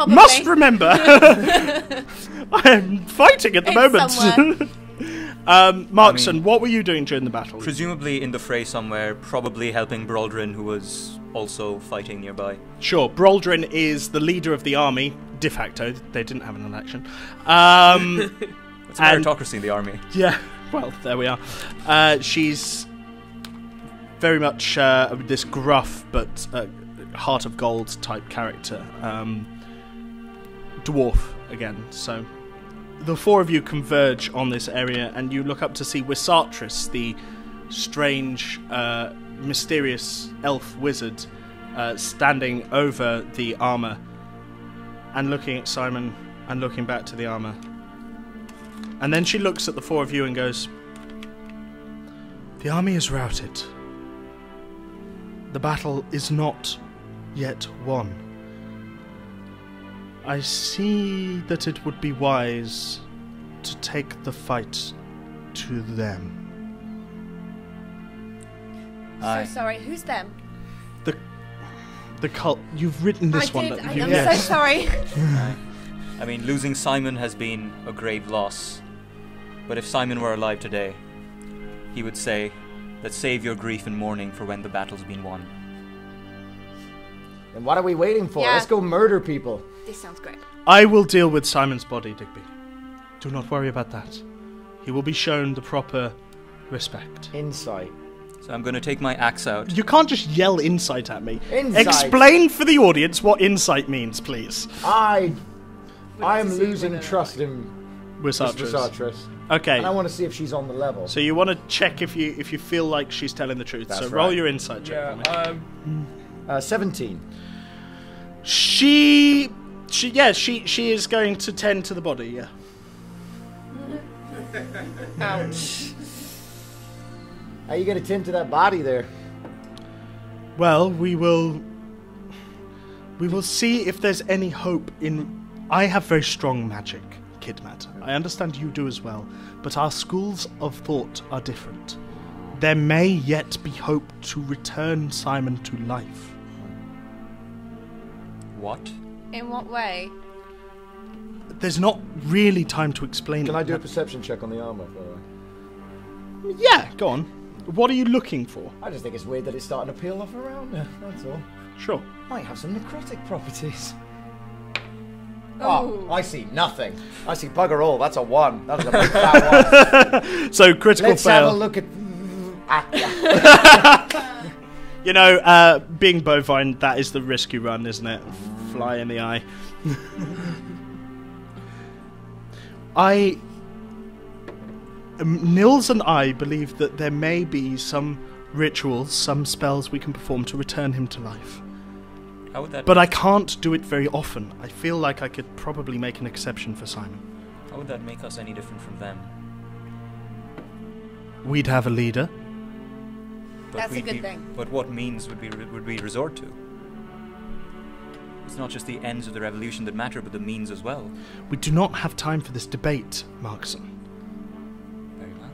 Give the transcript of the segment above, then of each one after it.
Must remember, I am fighting at the moment. Markson, what were you doing during the battle? Presumably in the fray somewhere, probably helping Braldrin, who was also fighting nearby. Sure, Braldrin is the leader of the army, de facto. They didn't have an election. It's a meritocracy in the army. Yeah, well, there we are. She's very much this gruff but heart of gold type character. Dwarf, again, so... The four of you converge on this area, and you look up to see Wisatris, the strange, mysterious elf wizard, standing over the armour, and looking at Simon, and looking back to the armour. And then she looks at the four of you and goes, "The army is routed. The battle is not yet won. I see that it would be wise to take the fight to them." So sorry, who's them? The cult. You've written this one. I'm so sorry. I mean, losing Simon has been a grave loss. But if Simon were alive today, he would say that save your grief and mourning for when the battle's been won. And what are we waiting for? Yeah. Let's go murder people. This sounds great. I will deal with Simon's body, Digby. Do not worry about that. He will be shown the proper respect. Insight. So I'm going to take my axe out. You can't just yell insight at me. Insight. Explain for the audience what insight means, please. I am losing trust in Wisatris. Okay. And I want to see if she's on the level. So you want to check if you feel like she's telling the truth. That's so roll right. your insight check for me. 17. She is going to tend to the body, yeah. Ouch. How you going to tend to that body there? Well, we will see if there's any hope in... I have very strong magic, Kidmat. I understand you do as well, but our schools of thought are different. There may yet be hope to return Simon to life. What? In what way? There's not really time to explain. Can I do a perception check on the armor? Yeah, go on. What are you looking for? I just think it's weird that it's starting to peel off around there. That's all. Sure. Might have some necrotic properties. Ooh. Oh, I see nothing. I see bugger all. That's a 1. That was a big fat 1. So critical Let's fail. have a look at... You know, being bovine, that is the risk you run, isn't it? Fly in the eye. Nils and I believe that there may be some rituals, some spells we can perform to return him to life. How would that? But I can't do it very often. I feel like I could probably make an exception for Simon. How would that make us any different from them? We'd have a leader. But That's a good thing. But what means would we resort to? It's not just the ends of the revolution that matter, but the means as well. We do not have time for this debate, Markson. Very well.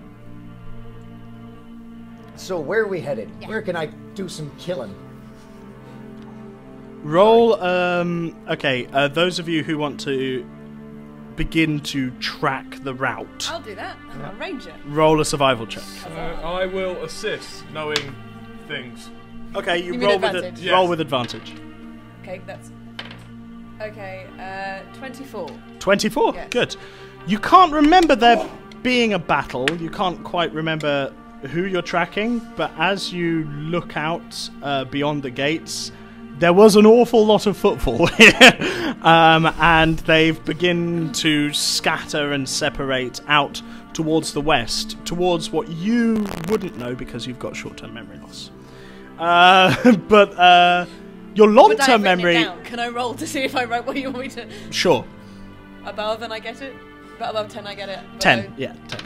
So where are we headed? Yeah. Where can I do some killing? Roll, okay, those of you who want to begin to track the route, I'll do that. I'm a ranger. roll a survival check. I will assist, knowing things. Okay, You mean roll with advantage? Yes. roll with advantage. Okay, that's... Okay, 24. 24, Yes. good. You can't remember there being a battle, you can't quite remember who you're tracking, but as you look out beyond the gates, there was an awful lot of footfall here, and they've begun to scatter and separate out towards the west, towards what you wouldn't know because you've got short-term memory loss. But your long-term memory... Can I roll to see if I wrote what you want me to... Sure. Above and I get it? But above 10 I get it. Below. 10, yeah, 10.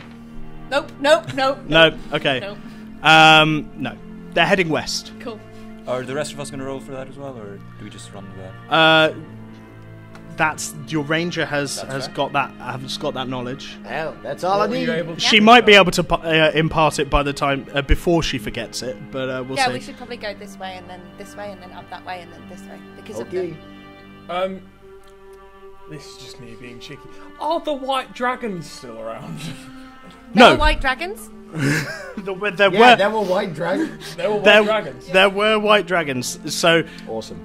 Nope. No, okay. Nope. No. They're heading west. Cool. Are the rest of us going to roll for that as well, or do we just run with that? That's your ranger has That's got that knowledge. Hell, that's all I Were you need. able to She might be able to impart it by the time before she forgets it, but we'll Yeah, see. we should probably go this way and then up that way and then this way because of Okay. the... This is just me being cheeky. Are the white dragons still around? There No. were white dragons? There There were white dragons. There were white dragons. There were white dragons. So Awesome.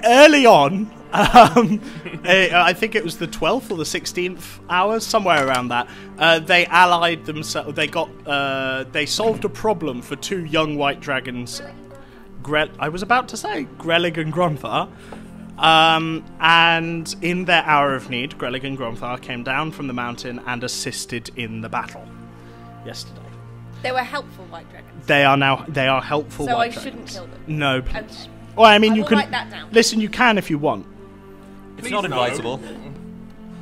early on, I think it was the 12th or the 16th hour, somewhere around that. They allied themselves. They solved a problem for two young white dragons. I was about to say Grelig and Gronthar. And in their hour of need, Grelig and Gronthar came down from the mountain and assisted in the battle yesterday. They were helpful white dragons. They are helpful So white I shouldn't dragons. kill them. No, please. Okay. Well, I mean, I you will can write that down. listen. You can if you want. It's Please not no. advisable.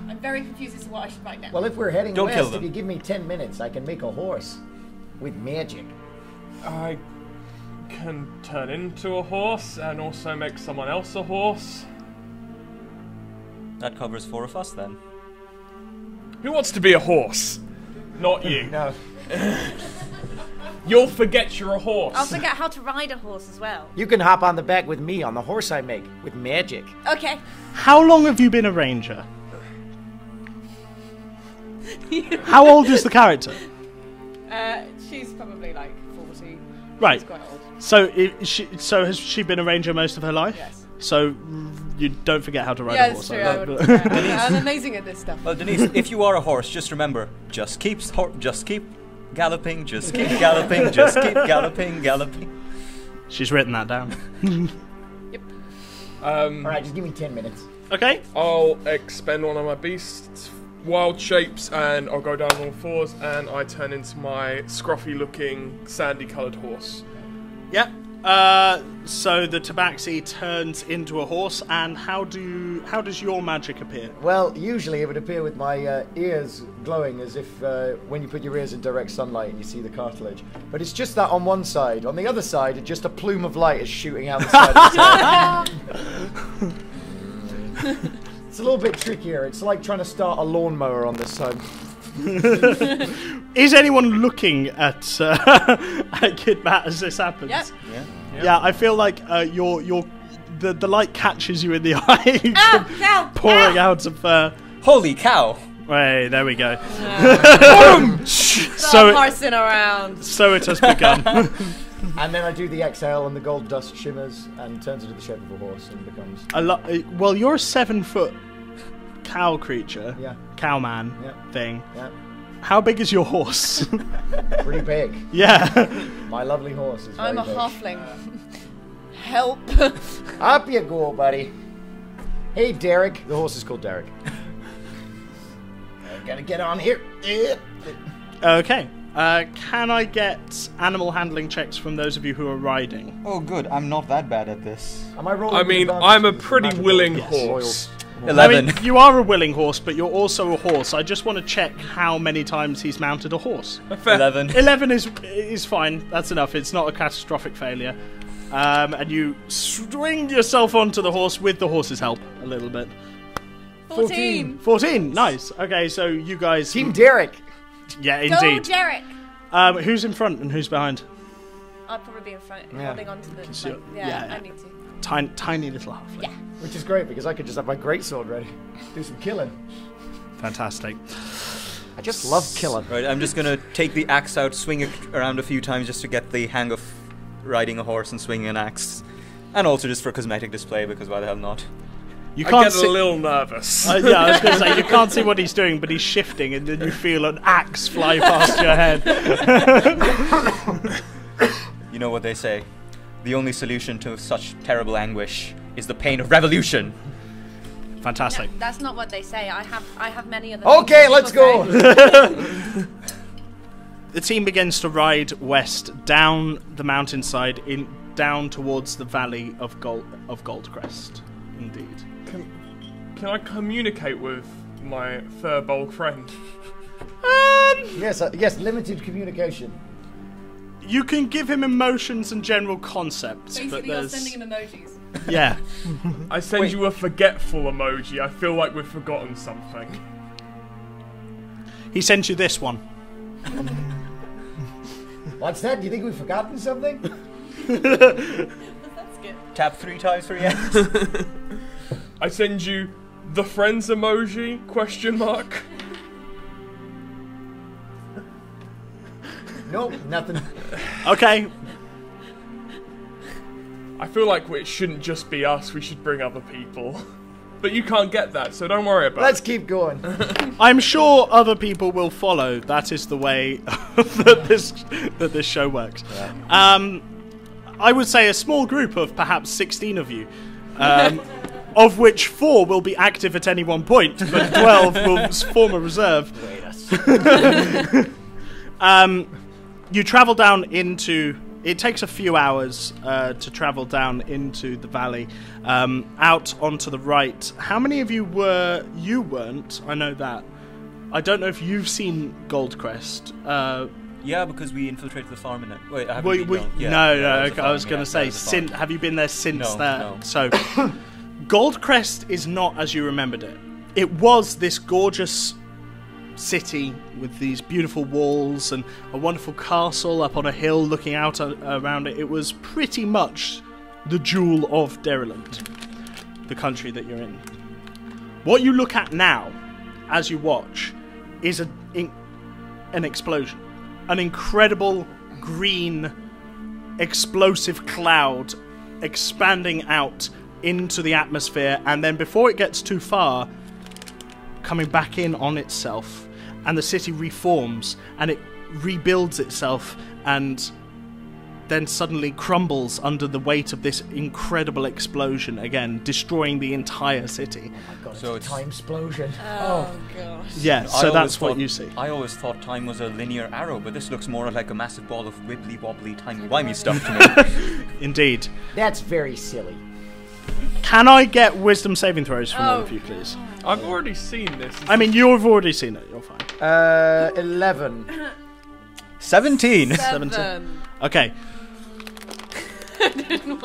I'm very confused as to what I should write down. Well, if we're heading Don't kill west, if them. you give me 10 minutes, I can make a horse with magic. I can turn into a horse and also make someone else a horse. That covers 4 of us then. Who wants to be a horse? Not you. No. You'll forget you're a horse. I'll forget how to ride a horse as well. You can hop on the back with me on the horse I make with magic. Okay. How long have you been a ranger? How old is the character? She's probably like 40. Right. She's quite old. So has she been a ranger most of her life? Yes. So you don't forget how to ride Yeah, a it's horse. true. I I love would, it. yeah. I'm amazing at this stuff. Well, Denise, if you are a horse, just remember, just keep galloping, just keep galloping, just keep galloping. She's written that down. Alright, just give me 10 minutes. Okay. I'll expend one of my beasts, wild shapes, and I'll go down on all fours, and I turn into my scruffy-looking, sandy-coloured horse. Yeah. So the tabaxi turns into a horse, and how does your magic appear? Well, usually it would appear with my ears glowing as if when you put your ears in direct sunlight and you see the cartilage. But it's just that on one side. On the other side, it's just a plume of light is shooting out the side of its head. It's a little bit trickier. It's like trying to start a lawnmower on this side. Is anyone looking at Kid Matt as this happens? Yep. Yeah, I feel like the light catches you in the eye, Ow! pouring out of. Holy cow! Hey, there we go. Stop horsing around. So it has begun. And then I do the exhale and the gold dust shimmers and turns into the shape of a horse and becomes... Well, you're a 7-foot cow creature. Yeah. Cowman Yeah. thing. Yeah. How big is your horse? Pretty big. Yeah. My lovely horse is very I'm a big. halfling. Help. Up you go, buddy. Hey, Derek. The horse is called Derek. I gotta get on here. Okay. Can I get animal handling checks from those of you who are riding? Oh, good. I'm not that bad at this. Am I rolling? I with mean, advantage I'm a because it's pretty magical? willing Yes. horse. 11. I mean, you are a willing horse, but you're also a horse. I just want to check how many times he's mounted a horse. 11. 11 is fine. That's enough. It's not a catastrophic failure. And you swing yourself onto the horse with the horse's help a little bit. 14. 14. Nice. Okay, so you guys. Team Derek. Yeah, Go, indeed. Derek. Who's in front and who's behind? I'll probably be in front, Yeah. holding on to the. So- Like, yeah. I need to. Tiny little halfling. Yeah. Which is great because I could just have my greatsword ready. Do some killing. Fantastic. I just love killing. Right, I'm just gonna take the axe out, swing it around a few times just to get the hang of riding a horse and swinging an axe. And also just for cosmetic display, because why the hell not? You I can't get see. a little nervous. Yeah, I was going to say, you can't see what he's doing, but he's shifting, and then you feel an axe fly past your head. You know what they say. The only solution to such terrible anguish is the pain of revolution. Fantastic. No, that's not what they say. I have many other. Okay, things let's people go. say. The team begins to ride west down the mountainside, down towards the valley of Goldcrest. Indeed. Can I communicate with my fur-bulk friend? Yes, yes, limited communication. You can give him emotions and general concepts, but Basically, you're there's sending him emojis. yeah. I send you a forgetful emoji. I feel like we've forgotten something. He sent you this one. What's that? Do you think we've forgotten something? That's good. Tap 3 times for yes. I send you The friends emoji? Question mark. Nope, nothing. Okay. I feel like it shouldn't just be us. We should bring other people. But you can't get that, so don't worry about Let's it. keep going. I'm sure other people will follow. That is the way that this show works. Yeah. I would say a small group of perhaps 16 of you, of which 4 will be active at any one point, but 12 will form a reserve. You travel down into... It takes a few hours to travel down into the valley, out onto the right. How many of you were... You weren't, I know that. I don't know if you've seen Goldcrest. Yeah, because we infiltrated the farm in it. Wait, I haven't Well, been down. Yeah, no, that was the I farm, was going yeah, to that say, was the farm. have you been there since No, that? no. So, Goldcrest is not as you remembered it. It was this gorgeous city with these beautiful walls and a wonderful castle up on a hill looking out around it. It was pretty much the jewel of Deriland, the country that you're in. What you look at now, as you watch, is an explosion. An incredible green explosive cloud expanding out into the atmosphere, and then before it gets too far, coming back in on itself, and the city reforms and it rebuilds itself and then suddenly crumbles under the weight of this incredible explosion again, destroying the entire city. Oh my god, So it's a it's- time explosion. Oh gosh. Yeah, I so always that's what thought- you see. I always thought time was a linear arrow, but this looks more like a massive ball of wibbly-wobbly, timey-wimey stuff to me. Indeed. That's very silly. Can I get wisdom saving throws from all Oh. of you, please? I've already seen this. I mean, you've already seen it. You're fine. 11. 17! 7. Okay.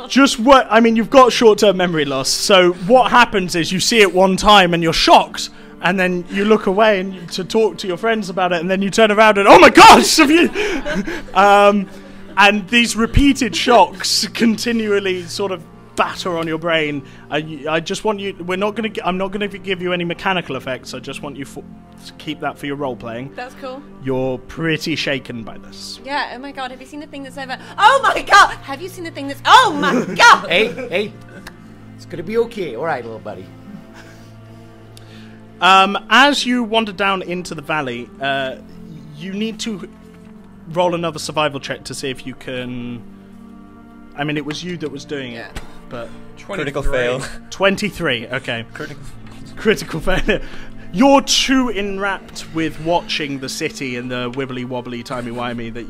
Just what I mean, you've got short-term memory loss. So what happens is you see it one time and you're shocked, and then you look away and to talk to your friends about it, and then you turn around and oh my gosh, have you? And these repeated shocks continually sort of batter on your brain. I just want you. I'm not going to give you any mechanical effects. I just want you to keep that for your role playing. That's cool. You're pretty shaken by this. Yeah, oh my god, have you seen the thing that's over? Oh my god! Have you seen the thing that's... Oh my god! Hey, it's gonna be okay. Alright, little buddy. As you wander down into the valley, you need to roll another survival check to see if you can... I mean, it was you that was doing it, but... Critical fail. 23, okay. Critical failure. You're too enwrapped with watching the city and the wibbly-wobbly, timey-wimey that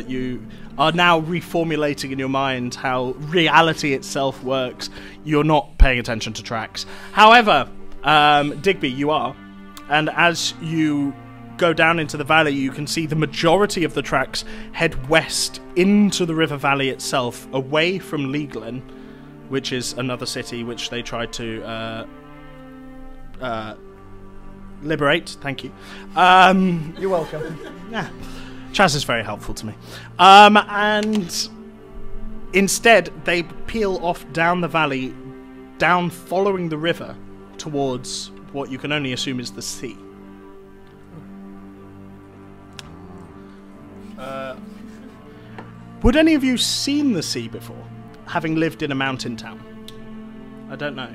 you are now reformulating in your mind how reality itself works. You're not paying attention to tracks. However, Digby, you are. And as you go down into the valley, you can see the majority of the tracks head west into the river valley itself, away from Leighlin, which is another city which they tried to liberate. Thank you. You're welcome. Yeah, Chaz is very helpful to me. And instead, they peel off down the valley, down following the river towards what you can only assume is the sea. Would any of you seen the sea before, having lived in a mountain town? I don't know.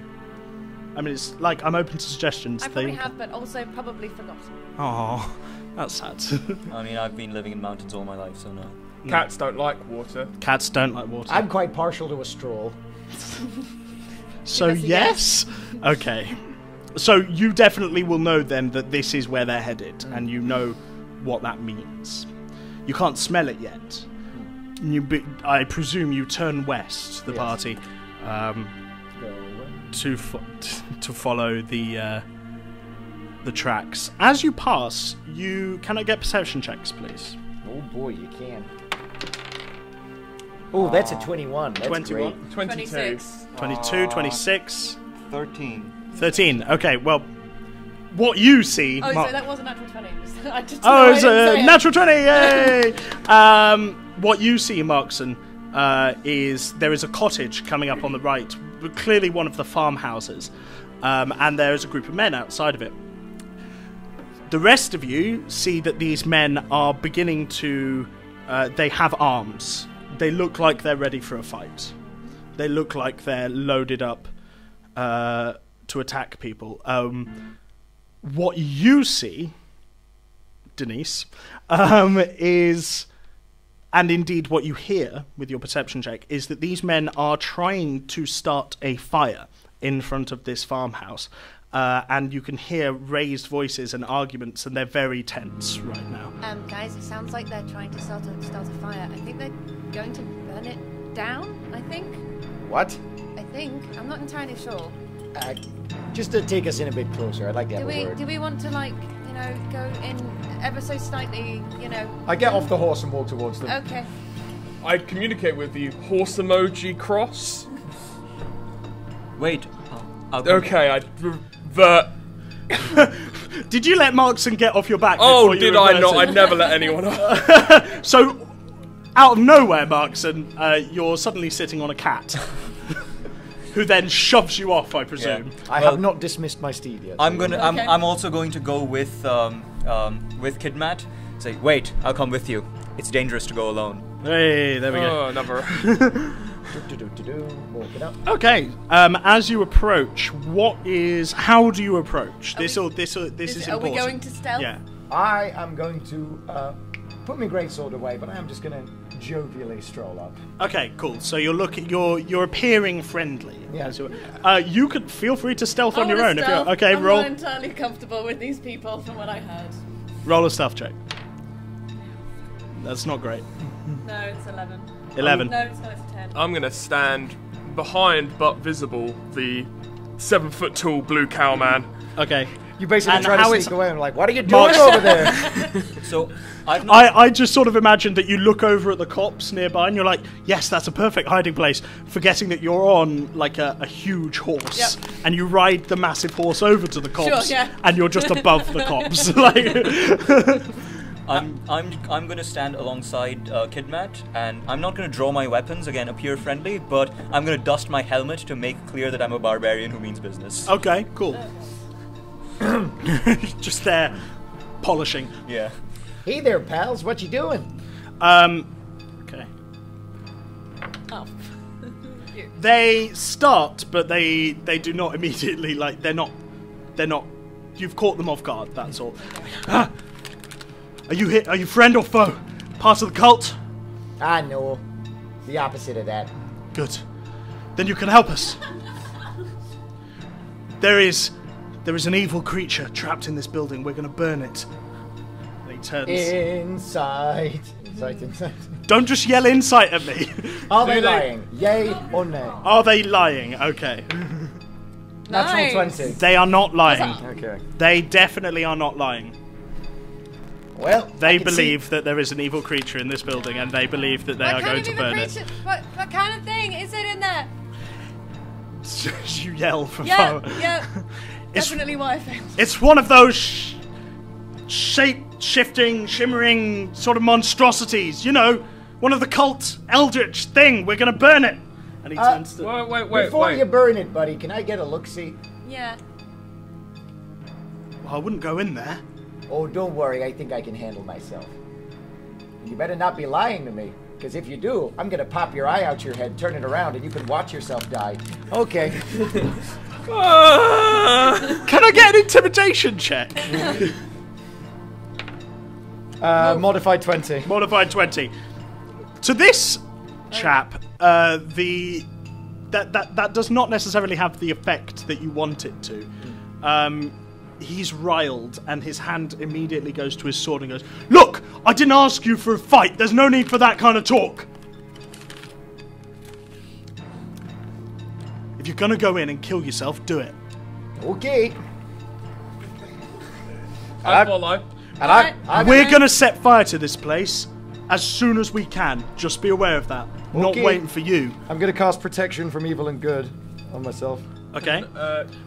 I mean, it's like, I'm open to suggestions. I probably have, but also probably forgotten. Oh, that's sad. I mean, I've been living in mountains all my life, so no. Cats don't like water. Cats don't like water. I'm quite partial to a stroll. So Give us a yes? Okay. So you definitely will know then that this is where they're headed, and you know what that means. You can't smell it yet. I presume you turn west, the Yes. party, to follow the tracks. As you pass, can I get perception checks, please? Oh boy, you can. Oh, that's a 21. That's 21. great. 22. 26. 22, 26, 13. 13. Okay, well, what you see... Oh, Mark- so that was a natural 20. I just Oh, no, it's I didn't a say it. natural 20! Yay! What you see, Markson, is there is a cottage coming up on the right, clearly one of the farmhouses. and there is a group of men outside of it. The rest of you see that these men are beginning to... they have arms. They look like they're ready for a fight. They look like they're loaded up to attack people. What you see, Denise, is... And indeed what you hear with your perception check is that these men are trying to start a fire in front of this farmhouse. And you can hear raised voices and arguments, and they're very tense right now. Guys, it sounds like they're trying to start a fire. I think they're going to burn it down, I think. What? I think. I'm not entirely sure. Just to take us in a bit closer, I'd like to have a word. Do we want to, like, you know, go in ever so slightly, you know... I get off the horse and walk towards them. Okay. I'd communicate with the horse emoji cross. Wait. I'll come. Okay, I'd revert. Did you let Markson get off your back? Oh, before you did I reverted? not? I'd never let anyone off. So, out of nowhere, Markson, you're suddenly sitting on a cat. Who then shoves you off, I presume. Yeah. I have not dismissed my steed yet. I'm also going to go with Kidmat. Say, wait, I'll come with you. It's dangerous to go alone. Hey, there we go. Oh, never. Walking up. Okay, as you approach, how do you approach? This is Are important. we going to stealth? Yeah. I am going to put my greatsword away, but I am just going to jovially stroll up. Okay, cool. So you're appearing friendly. Yeah. You could feel free to stealth on I your wanna own if stealth. you're okay. I'm Roll not entirely comfortable with these people, from what I heard. a stealth check. That's not great. No, it's 11. 11. No, it's not. It's 10. I'm gonna stand behind but visible the 7 foot tall blue cow man. Okay. You basically And try how to it's- sneak away. I'm like, what are you doing Mark's- over there? So, I've not... I just sort of imagined that you look over at the cops nearby and you're like, yes, that's a perfect hiding place, forgetting that you're on like a huge horse. Yep. And you ride the massive horse over to the cops, Sure, yeah. and you're just above the cops. Like, I'm gonna stand alongside Kidmat, and I'm not gonna draw my weapons, again, appear friendly, but I'm gonna dust my helmet to make clear that I'm a barbarian who means business. okay, cool. Just there, polishing. Yeah. Hey there, pals. What you doing? Okay. Oh. They start, but they do not immediately, like, they're not, you've caught them off guard, that's all. Ah, are you friend or foe? Part of the cult? I know. The opposite of that. Good. Then you can help us. There is an evil creature trapped in this building. We're going to burn it. And he turns. Inside. Don't just yell insight at me. Are they lying? Yay or nay? Are they lying? Okay. Natural Nice. 20. They are not lying. Okay. They definitely are not lying. Well, They I can believe that there is an evil creature in this building, and they believe that they are going to burn it. What kind of thing is it in there? You yell from Yeah, far. yeah. It's- Definitely what I found. It's one of those shape-shifting, shimmering sort of monstrosities. You know, one of the cult eldritch thing. We're gonna burn it. And he turns to... Wait. Before you burn it, buddy, can I get a look-see? Yeah. Well, I wouldn't go in there. Oh, don't worry. I think I can handle myself. You better not be lying to me, because if you do, I'm gonna pop your eye out your head, turn it around, and you can watch yourself die. Okay. Can I get an intimidation check? Modified 20. Modified 20. To this chap, that does not necessarily have the effect that you want it to. He's riled, and his hand immediately goes to his sword and goes, "Look, I didn't ask you for a fight. There's no need for that kind of talk. If you're gonna go in and kill yourself, do it." Okay. I follow. And We're gonna set fire to this place as soon as we can. Just be aware of that. Not Okay. waiting for you. I'm gonna cast protection from evil and good on myself. Okay?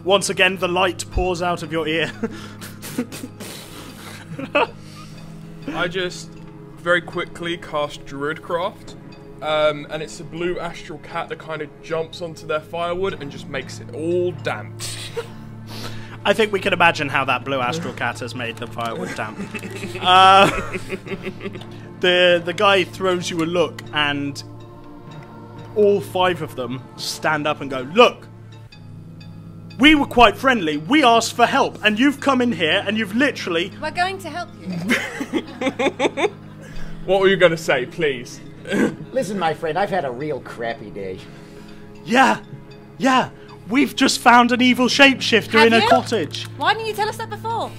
Once again, the light pours out of your ear. I just very quickly cast Druidcraft, and it's a blue astral cat that kind of jumps onto their firewood and just makes it all damp. I think we can imagine how that blue astral cat has made the firewood damp. The guy throws you a look, and all 5 of them stand up and go, "Look, we were quite friendly. We asked for help, and you've come in here, and you've literally..." We're going to help you. What were you going to say, please? Listen, my friend, I've had a real crappy day. Yeah, we've just found an evil shapeshifter in a cottage. Why didn't you tell us that before?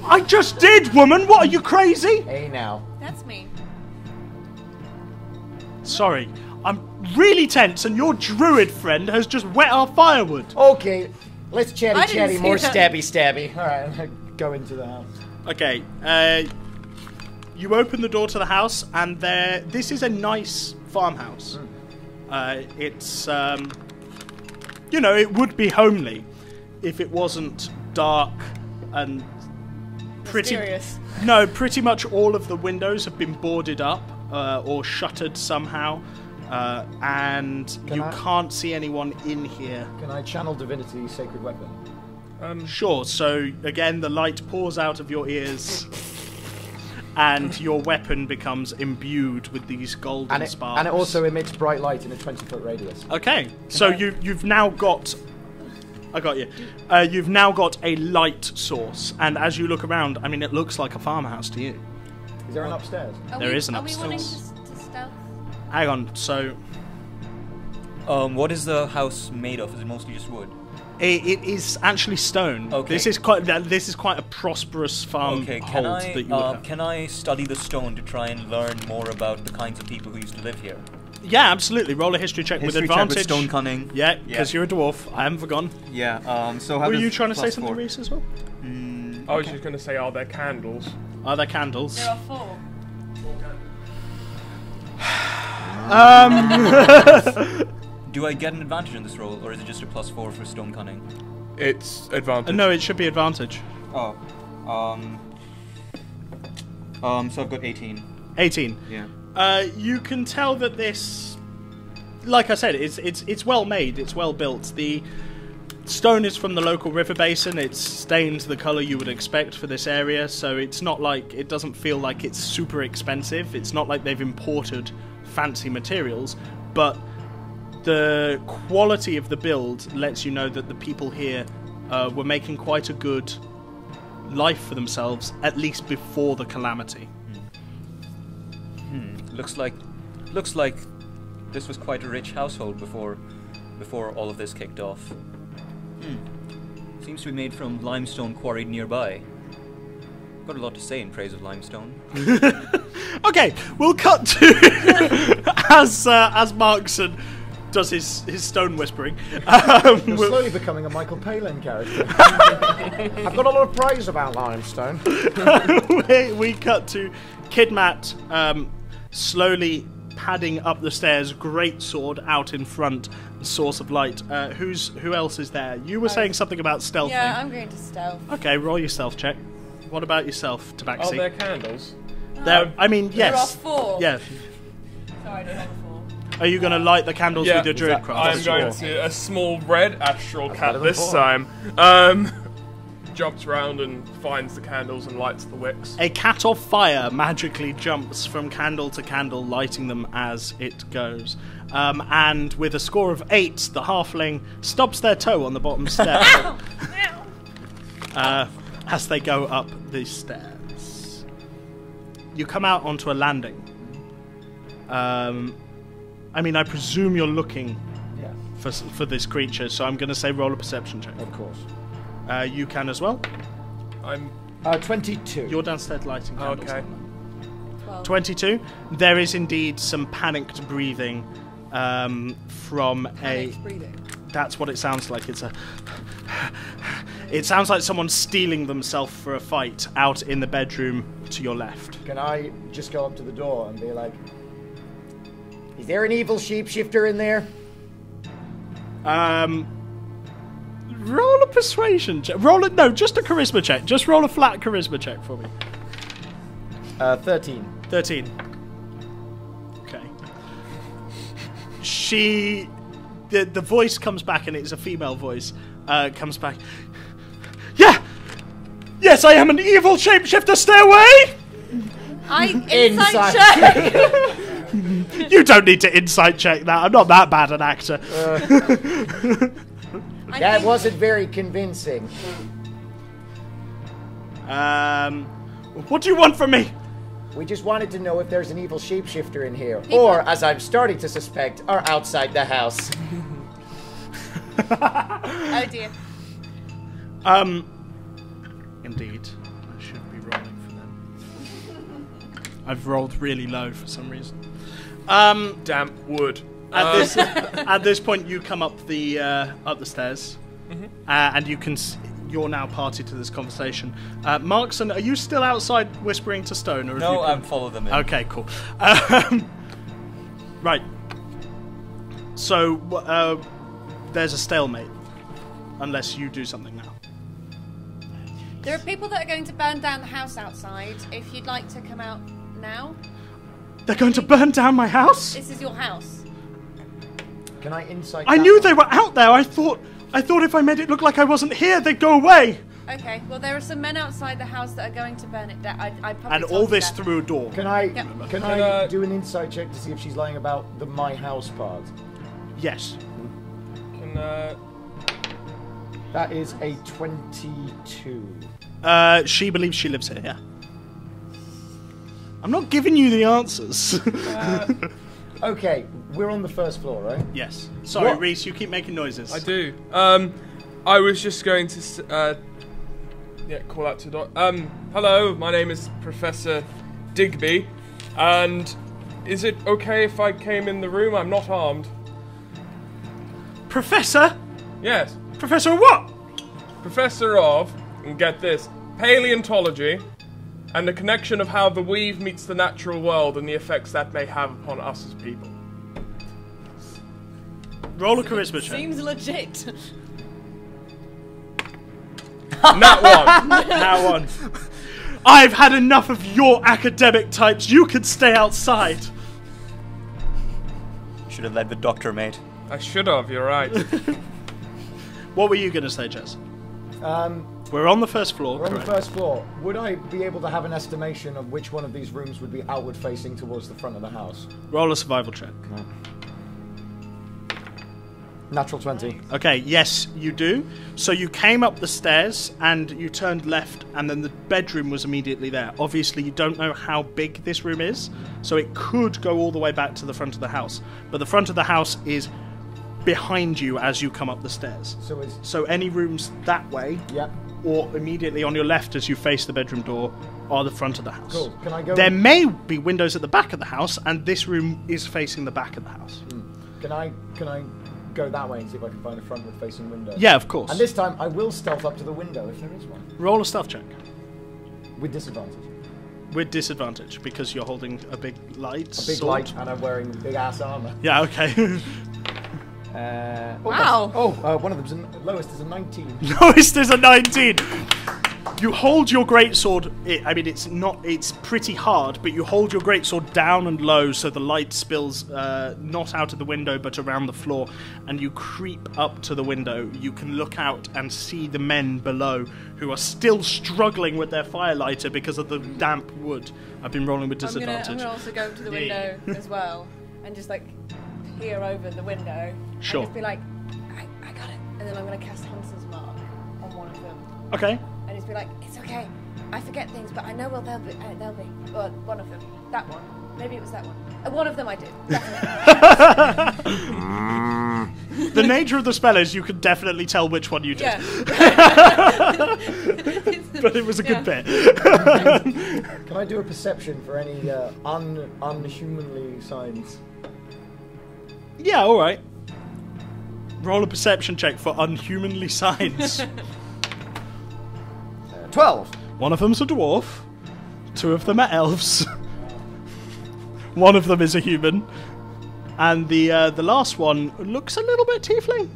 I just did, woman! What, are you crazy? Hey, now. That's me. Sorry, I'm really tense, and your druid friend has just wet our firewood. Okay, let's I chatty, didn't more see stabby, stabby. Alright, go into the house. Okay, you open the door to the house, and this is a nice farmhouse. It's, you know, it would be homely if it wasn't dark and Mysterious. pretty much all of the windows have been boarded up or shuttered somehow, and you can't see anyone in here. Can I channel divinity sacred weapon? Sure, so again the light pours out of your ears and your weapon becomes imbued with these golden sparks. And it also emits bright light in a 20-foot radius. Okay, so you've now got... I got you. You've now got a light source, and as you look around, I mean, it looks like a farmhouse to you. Is there an upstairs? There is an Are we wanting upstairs. to stealth? Hang on, so... What is the house made of? Is it mostly just wood? It is actually stone. Okay. This is quite a prosperous farm Okay, hold that you would have. can I study the stone to try and learn more about the kinds of people who used to live here? Yeah, absolutely. Roll a history check with History check advantage. with stone cunning. Yeah, because you're a dwarf. I haven't forgotten. Yeah, so how Were does you trying to say plus something, 4? Reese, as well? I was just going to say, are there candles? Are there candles? There are 4. Do I get an advantage in this roll, or is it just a +4 for stone cunning? It's advantage. No, it should be advantage. Oh, so I've got 18. 18. Yeah. You can tell that this, like I said, it's well made. It's well built. The stone is from the local river basin. It's stained the color you would expect for this area, so it's not like, it doesn't feel like it's super expensive. It's not like they've imported fancy materials, but the quality of the build lets you know that the people here were making quite a good life for themselves, at least before the calamity. Looks like this was quite a rich household before all of this kicked off. Seems to be made from limestone quarried nearby. Got a lot to say in praise of limestone. Okay, we'll cut to as Markson does his stone whispering. You're slowly becoming a Michael Palin character. I've got a lot of praise about limestone. we cut to Kidmat slowly padding up the stairs, great sword out in front, source of light. Who else is there? You were saying something about stealthing. Yeah, I'm going to stealth. Okay, roll your stealth check. What about yourself, Tabaxi? Are there candles? There, I mean, There are yes. 4. Yeah. Sorry, I don't have 4. Are you going to light the candles Yeah, with your druid craft? I'm going to a small red astral cat better than this 4. time. Jumps around and finds the candles and lights the wicks. A cat of fire magically jumps from candle to candle, lighting them as it goes. And with a score of 8, the halfling stubs their toe on the bottom step as they go up the stairs. You come out onto a landing. I mean, I presume you're looking for this creature, so I'm going to say roll a perception check. Of course. You can as well. I'm 22. You're downstairs lighting candles. okay. 22. There is indeed some panicked breathing from Panicked breathing. That's what it sounds like. It sounds like someone's steeling themselves for a fight out in the bedroom to your left. Can I just go up to the door and be like, is there an evil shapeshifter in there? Roll a persuasion check. Just a charisma check. Just roll a flat charisma check for me. 13. 13. Okay. The voice comes back, and it's a female voice. Comes back. Yes, I am an evil shapeshifter. Stay away! Insight check. You don't need to insight check that. I'm not that bad an actor. That wasn't very convincing. What do you want from me? We just wanted to know if there's an evil shapeshifter in here. Or, as I'm starting to suspect, are outside the house. Oh dear. Indeed. I should be rolling for them. I've rolled really low for some reason. Damp wood. At this point, you come up the stairs, and you're now party to this conversation. Markson, are you still outside whispering to Stone? Or No, I'm follow them in. Okay, cool. Right. So there's a stalemate, unless you do something now. There are people that are going to burn down the house outside. If you'd like to come out now, They're going to burn down my house? this is your house. Can I insight I that knew one? they were out there. I thought if I made it look like I wasn't here, they'd go away. Okay. Well, there are some men outside the house that are going to burn it down. I probably And told all you this that. through a door. Can I I- do an insight check to see if she's lying about the my house part? Yes. Can, That is a 22. She believes she lives here, yeah. I'm not giving you the answers. Okay, we're on the first floor, right? Yes. Sorry, What? Reese, you keep making noises. I do. I was just going to call out to Doc. Hello, my name is Professor Digby, and is it okay if I came in the room? I'm not armed. Professor? Yes. Professor what? Professor of, and get this, paleontology, and the connection of how the weave meets the natural world and the effects that may have upon us as people. Roll a charisma check. Seems legit. Nat one. Now on. I've had enough of your academic types. You can stay outside. Should have led with Doctor, mate. I should have, you're right. What were you going to say, Jess? Um, We're on the first floor. we're on the correct? first floor. Would I be able to have an estimation of which one of these rooms would be outward facing towards the front of the house? Roll a survival check. Natural 20. Okay, yes, you do. So you came up the stairs and you turned left, and then the bedroom was immediately there. Obviously, you don't know how big this room is, so it could go all the way back to the front of the house. But the front of the house is behind you as you come up the stairs. So it's... So any rooms that way, Yep. or immediately on your left as you face the bedroom door, are the front of the house. Cool. Can I go... There may be windows at the back of the house, and this room is facing the back of the house. Can I go that way and see if I can find a frontward-facing window? Yeah, of course. And this time, I will stealth up to the window if there is one. Roll a stealth check. With disadvantage. With disadvantage, because you're holding a big light. A big light, and I'm wearing big-ass armor. Yeah, okay. Wow. One of them's lowest is a 19. Lowest is a 19. You hold your greatsword. It's pretty hard, but you hold your greatsword down and low so the light spills not out of the window but around the floor, and you creep up to the window. You can look out and see the men below who are still struggling with their firelighter because of the damp wood. I've been rolling with disadvantage. I'm gonna also go to the window as well and just like peer over the window. Sure. And just be like, I got it. And then I'm gonna cast Hunter's Mark on one of them. Okay. And just be like, it's okay. I forget things, but I know where they'll be. Or one of them. That one. Maybe it was that one. One of them I did. Definitely. The nature of the spell is you can definitely tell which one you did. Yeah. But it was a good bit. Can I do a perception for any unhumanly signs? Yeah, alright. Roll a perception check for unhumanly signs. 12! One of them's a dwarf. Two of them are elves. One of them is a human. And the last one looks a little bit tiefling.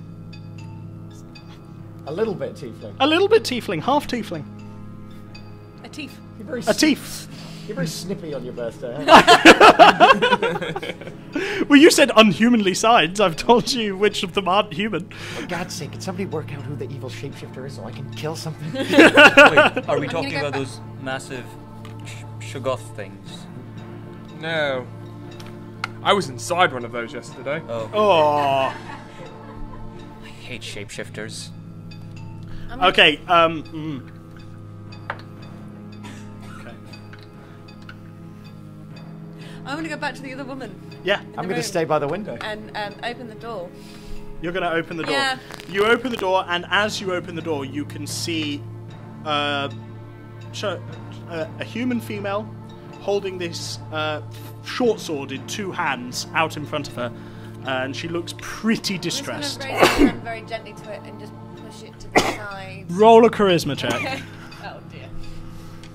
A little bit tiefling. A little bit tiefling, half tiefling. A teeth. You're very A teeth. You're very snippy on your birthday. Well, you said unhumanly signs. I've told you which of them aren't human. For God's sake, can somebody work out who the evil shapeshifter is so I can kill something? Wait, are we talking about those massive shoggoth things? No. I was inside one of those yesterday. Oh. I hate shapeshifters. Okay. Okay. I'm going to go back to the other woman Yeah. I'm going to stay by the window. and Oh. open the door. You're going to open the door. Yeah. You open the door, and as you open the door, you can see a human female holding this short sword in two hands out in front of her, and she looks pretty distressed. I'm just going to raise my hand very gently to it and just push it to the side. Roll a charisma check. Oh dear.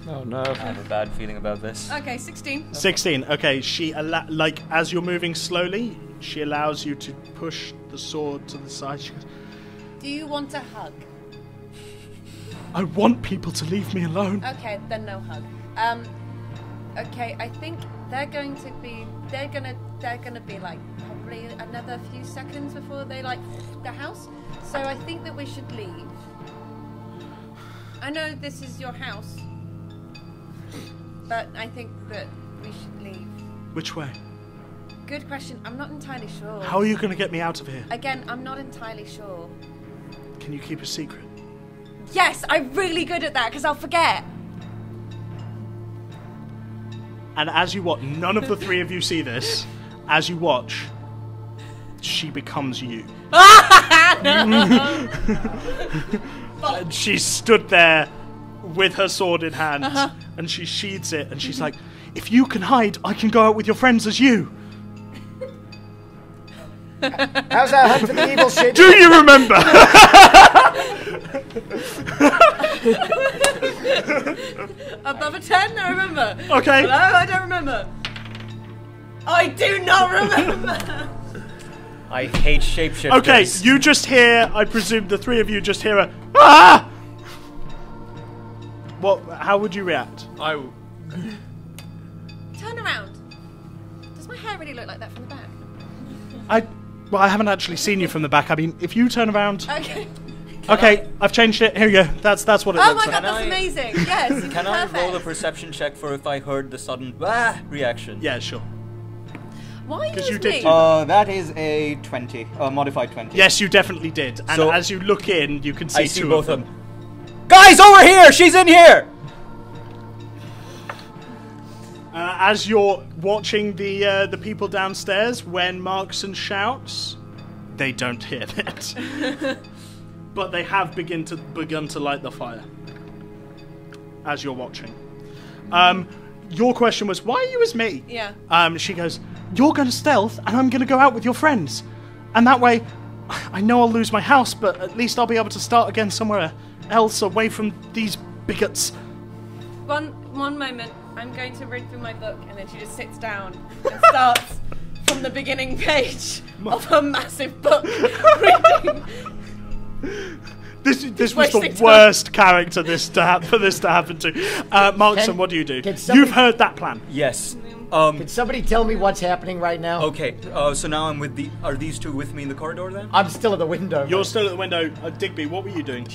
Oh no. I have a bad feeling about this. Okay, 16. 16. Okay, she like as you're moving slowly, she allows you to push the sword to the side. She goes, Do you want a hug? I want people to leave me alone. Okay, then no hug. Okay, I think they're gonna be like probably another few seconds before they like the house. So I think that we should leave. I know this is your house, but I think that we should leave. Which way? Good question. I'm not entirely sure. How are you going to get me out of here? Again, I'm not entirely sure. Can you keep a secret? Yes, I'm really good at that because I'll forget. And as you watch, none of the three of you see this. As you watch, she becomes you. And she stood there with her sword in hand, and she sheathes it, and she's like, if you can hide, I can go out with your friends as you. How's that hunt for the evil shit? Do you remember? Above a 10, I remember. Okay. No, I don't remember. I do not remember. I hate shapeshifters. Okay, you just hear, I presume the three of you just hear a, ah! What, how would you react? I will. Turn around. Does my hair really look like that from the back? Well, I haven't actually seen you from the back. I mean, if you turn around... Okay. Okay, I've changed it. Here you go. That's what it Oh looks my like. god, that's amazing. Yes. Can I perfect. roll a perception check for if I heard the sudden reaction? Yeah, sure. Why Because use you did me? do that. That is a 20, modified 20. Yes, you definitely did. And So- as you look in, you can see, I see two both of of them. Guys, over here! She's in here! As you're watching the people downstairs, when Markson shouts, they don't hear it. But they have begun to light the fire. As you're watching. Your question was, why are you as me? Yeah. She goes, you're going to stealth, and I'm going to go out with your friends. And that way, I know I'll lose my house, but at least I'll be able to start again somewhere else away from these bigots. One moment. I'm going to read through my book, and then she just sits down and starts from the beginning page of a massive book reading. This was wasting the time. worst character for this to happen to. Markson, what do you do? can somebody- You've heard that plan. Yes. Can somebody tell me what's happening right now? Okay, so now I'm with the... Are these two with me in the corridor then? I'm still at the window. You're still at the window. Digby, what were you doing?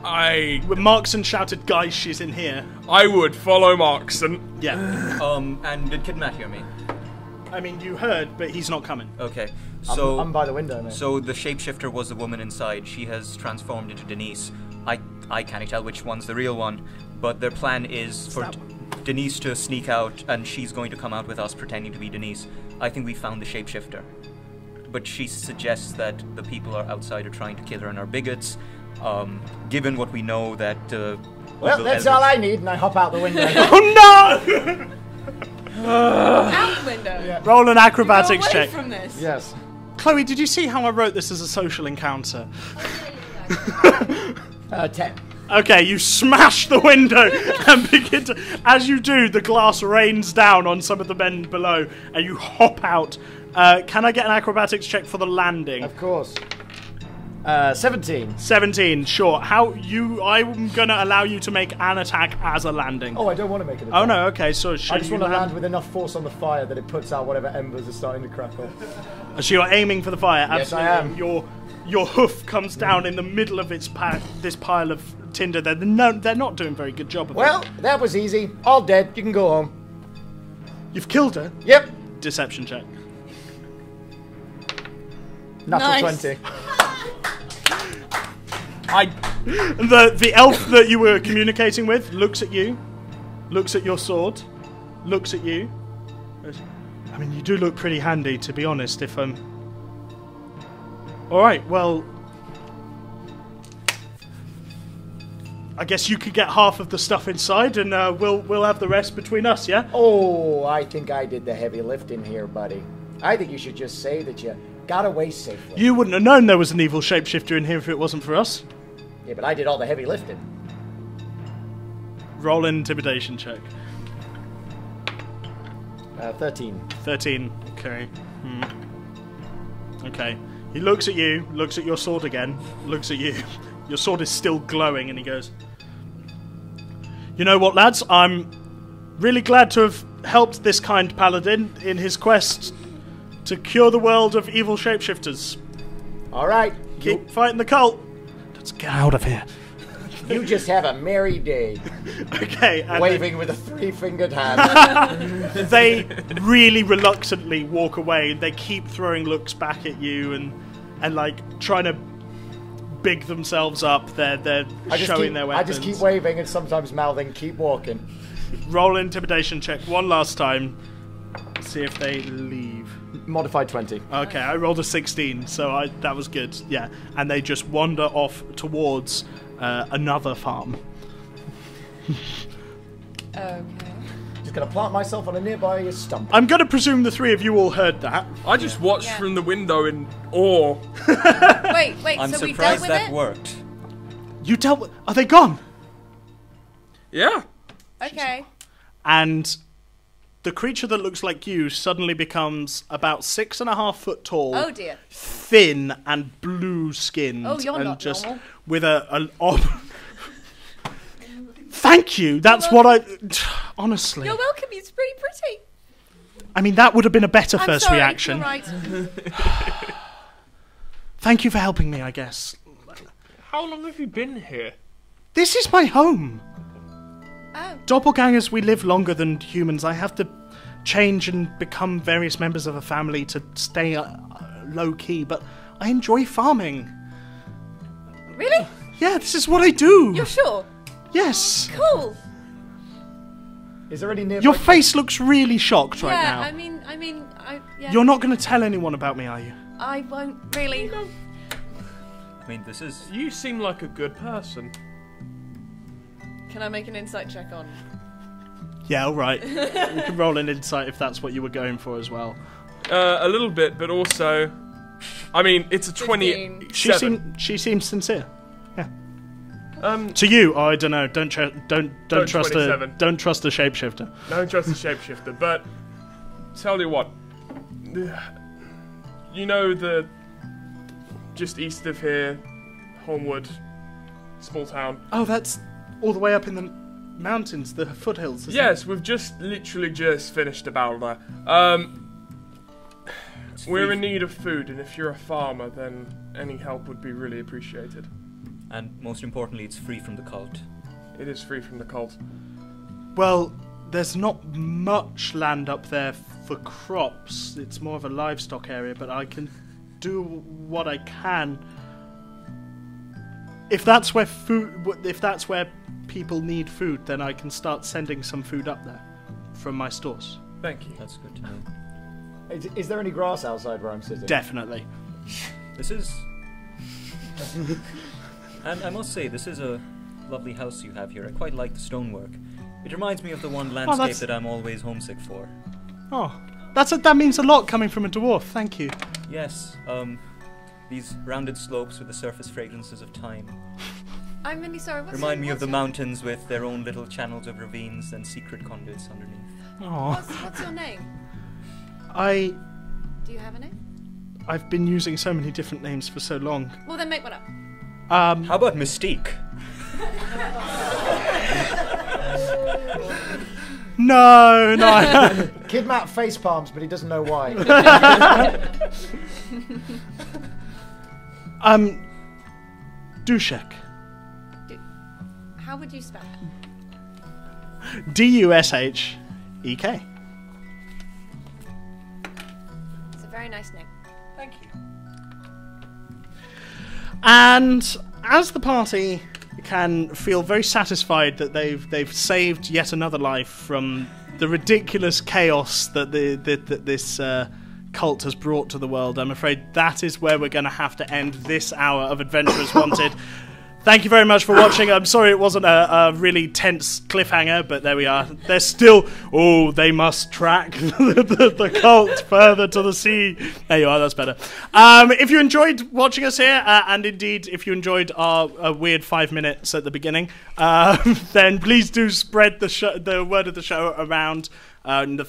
I When Markson shouted, guys, she's in here. would follow Markson. Yeah. And did Kid Matt hear me? I mean, you heard, but he's not coming. Okay, so... I'm by the window, man. So the shapeshifter was the woman inside. She has transformed into Denise. I can't tell which one's the real one, but their plan is for that Denise to sneak out, and she's going to come out with us pretending to be Denise. I think we found the shapeshifter. But she suggests that the people outside are trying to kill her and are bigots. Given what we know that... well, that's all I need, and I hop out the window. Oh no! Out the window. Yeah. Roll an Go acrobatics away check. from this. Yes. Chloe, did you see how I wrote this as a social encounter? 10. Okay, you smash the window and begin to... As you do, the glass rains down on some of the men below, and you hop out. Can I get an acrobatics check for the landing? Of course. 17. 17, sure. I'm gonna allow you to make an attack as a landing. Oh, I don't want to make an attack. Oh no, okay, so I just want to land with enough force on the fire that it puts out whatever embers are starting to crackle. So you're aiming for the fire, Yes, I absolutely. am. Your hoof comes down in the middle of this pile of tinder. They're not doing a very good job of it. Well, that was easy. All dead. You can go home. You've killed her. Yep. Deception check. Natural Nice. 20. The elf that you were communicating with looks at you, looks at your sword, looks at you. I mean, you do look pretty handy, to be honest. If all right, well, I guess you could get half of the stuff inside, and we'll have the rest between us. Yeah. Oh, I think I did the heavy lifting here, buddy. I think you should just say that you got away safely. You wouldn't have known there was an evil shapeshifter in here if it wasn't for us. Yeah, but I did all the heavy lifting. Roll an intimidation check. 13. 13. Okay. Okay. He looks at you, looks at your sword again, looks at you. Your sword is still glowing, and he goes, "You know what, lads? I'm really glad to have helped this kind paladin in his quest to cure the world of evil shapeshifters. All right. Keep fighting the cult. Let's get out of here." You just have a merry day. Okay. And Waving with a 3-fingered hand. they really reluctantly walk away. They keep throwing looks back at you and like trying to big themselves up. They're showing their weapons. I just keep waving and sometimes mouthing, keep walking. Roll an intimidation check one last time. See if they leave. Modified 20. Okay, I rolled a 16, so that was good. Yeah, and they just wander off towards another farm. Okay. Just gonna plant myself on a nearby stump. I'm going to presume the three of you all heard that. I just watched Yeah. from the window in awe. Wait, I'm so we dealt surprised with that it? worked. You dealt with... Are they gone? Yeah. Okay. And the creature that looks like you suddenly becomes about 6.5 foot tall. Oh dear. Thin and blue skinned. Oh, you're and not just normal. with Thank you. That's what I. Honestly. You're welcome. It's pretty pretty. I mean, that would have been a better I'm first sorry, reaction. You're right. Thank you for helping me, I guess. How long have you been here? This is my home. Oh. Doppelgangers, we live longer than humans. I have to change and become various members of a family to stay low key, but I enjoy farming. Really? Yeah, this is what I do. You're sure? Yes. Cool. Is there any nearby... Your face looks really shocked right yeah. now. Yeah. You're not going to tell anyone about me, are you? I won't really. I mean, this is... You seem like a good person. Can I make an insight check on? Yeah, all right. You can roll an insight if that's what you were going for as well. A little bit, but also... I mean, it's a 15. 27. She seems sincere. Yeah. To you, I don't know. Don't trust a 27. don't trust a shapeshifter. Don't trust the shapeshifter, but... Tell you what. You know the... Just east of here, Homewood, small town. Oh, that's all the way up in the mountains, the foothills. Isn't Yes, we've literally just finished a battle there. We're in need of food, and if you're a farmer, then any help would be really appreciated. And most importantly, it's free from the cult. It is free from the cult. it? Well, there's not much land up there for crops. It's more of a livestock area, but I can do what I can. If that's where people need food, then I can start sending some food up there from my stores. Thank you. That's good to know. Is there any grass outside where I'm sitting? Definitely. This is... And I must say, this is a lovely house you have here. I quite like the stonework. It reminds me of the one landscape that's- that I'm always homesick for. Oh, that means a lot coming from a dwarf. Thank you. Yes, these rounded slopes with the surface fragrances of time. I'm really sorry. Remind me of the mountains with their own little channels of ravines and secret conduits underneath. Oh, What's your name? I Do you have a name? I've been using so many different names for so long. Well, then make one up. How about Mystique? No. Kidmap face palms, but he doesn't know why. Dushek. How would you spell it? Dushek. It's a very nice name. Thank you. And as the party can feel very satisfied that they've saved yet another life from the ridiculous chaos that this cult has brought to the world, I'm afraid that is where we're going to have to end this hour of Adventurers Wanted. Thank you very much for watching. I'm sorry it wasn't a really tense cliffhanger, but there we are. They're still... Oh, they must track the cult further to the sea. There you are, that's better. If you enjoyed watching us here, and indeed if you enjoyed our weird 5 minutes at the beginning, then please do spread the word of the show around in the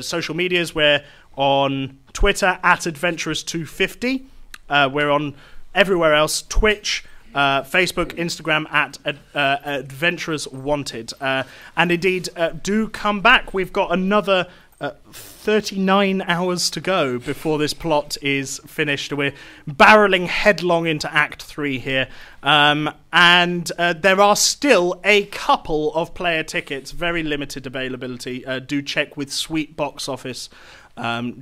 social medias. We're on Twitter at Adventurers250. We're on everywhere else, Twitch, Facebook, Instagram at Adventurers Wanted. And indeed, do come back. We've got another 39 hours to go before this plot is finished. We're barreling headlong into Act 3 here. And there are still a couple of player tickets, very limited availability. Do check with Sweet Box Office.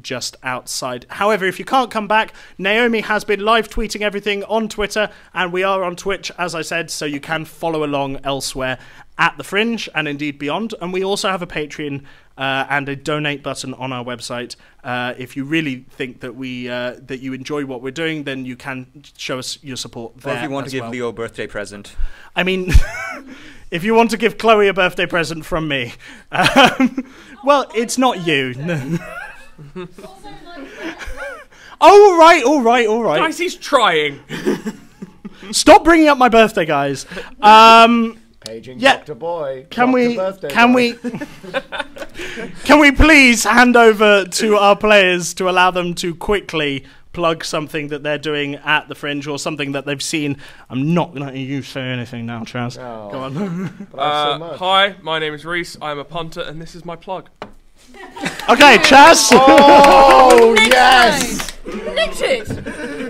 Just outside. However, if you can't come back, Naomi has been live tweeting everything on Twitter, and we are on Twitch, as I said, so you can follow along elsewhere at the Fringe and indeed beyond. And we also have a Patreon and a donate button on our website. If you really think that that you enjoy what we're doing, then you can show us your support there. Or if you want to give well. Leo a birthday present. I mean, if you want to give Chloe a birthday present from me, well, it's not you. No. All right. Dicey's trying. Stop bringing up my birthday, guys. Paging yeah. Dr. Boy. Can we please hand over to our players to allow them to quickly plug something that they're doing at the Fringe or something that they've seen? I'm not going to let you say anything now, Chaz. Oh. Go on. Hi, my name is Reese. I'm a punter, and this is my plug. Okay, Chaz. Oh, yes. Nicked it!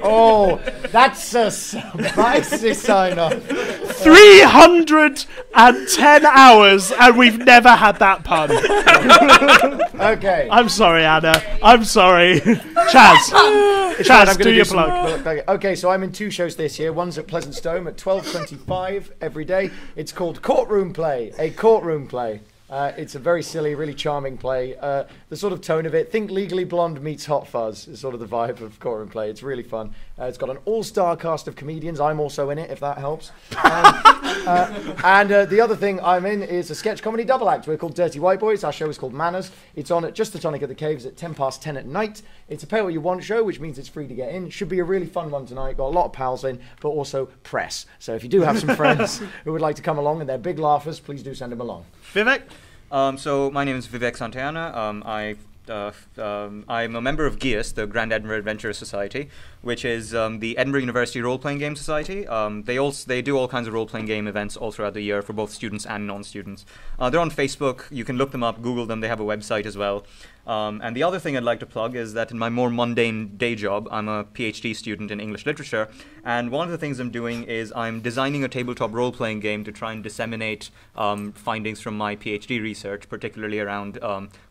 Oh, that's a spicy sign-off. 310 hours, and we've never had that pun. Okay. I'm sorry, Anna. I'm sorry. Chaz, do your plug. Okay, so I'm in 2 shows this year. One's at Pleasantstone at 12:25 every day. It's called Courtroom Play, a courtroom play. It's a very silly, really charming play. The sort of tone of it, think Legally Blonde meets Hot Fuzz is sort of the vibe of Courtroom Play. It's really fun. It's got an all-star cast of comedians. I'm also in it, if that helps. And the other thing I'm in is a sketch comedy double act. We're called Dirty White Boys. Our show is called Manners. It's on at Just the Tonic at the Caves at 10:10 at night. It's a pay what you want show, which means it's free to get in. Should be a really fun one tonight. Got a lot of pals in, but also press. So if you do have some friends who would like to come along and they're big laughers, please do send them along. Vivek? So my name is Vivek Santayana. I'm a member of GEAS, the Grand Edinburgh Adventure Society, which is the Edinburgh University Role-Playing Game Society. They do all kinds of role-playing game events all throughout the year for both students and non-students. They're on Facebook. You can look them up, Google them. They have a website as well. And the other thing I'd like to plug is that in my more mundane day job, I'm a PhD student in English literature, and one of the things I'm doing is I'm designing a tabletop role-playing game to try and disseminate findings from my PhD research, particularly around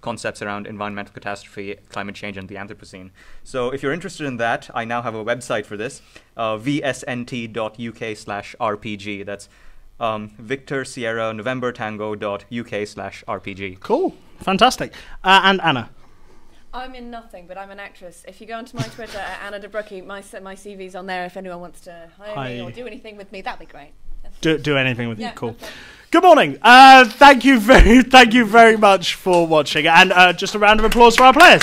concepts around environmental catastrophe, climate change, and the Anthropocene. So if you're interested in that, I now have a website for this, vsnt.uk/RPG. That's Victor Sierra November Tango.uk/RPG. Cool. Fantastic. And Anna? I'm in nothing, but I'm an actress. If you go onto my Twitter at Anna DeBrookie, my CV's on there. If anyone wants to hire me or do anything with me, that'd be great. Do anything with you. Cool. Okay. Good morning. Thank you very much for watching, and just a round of applause for our players.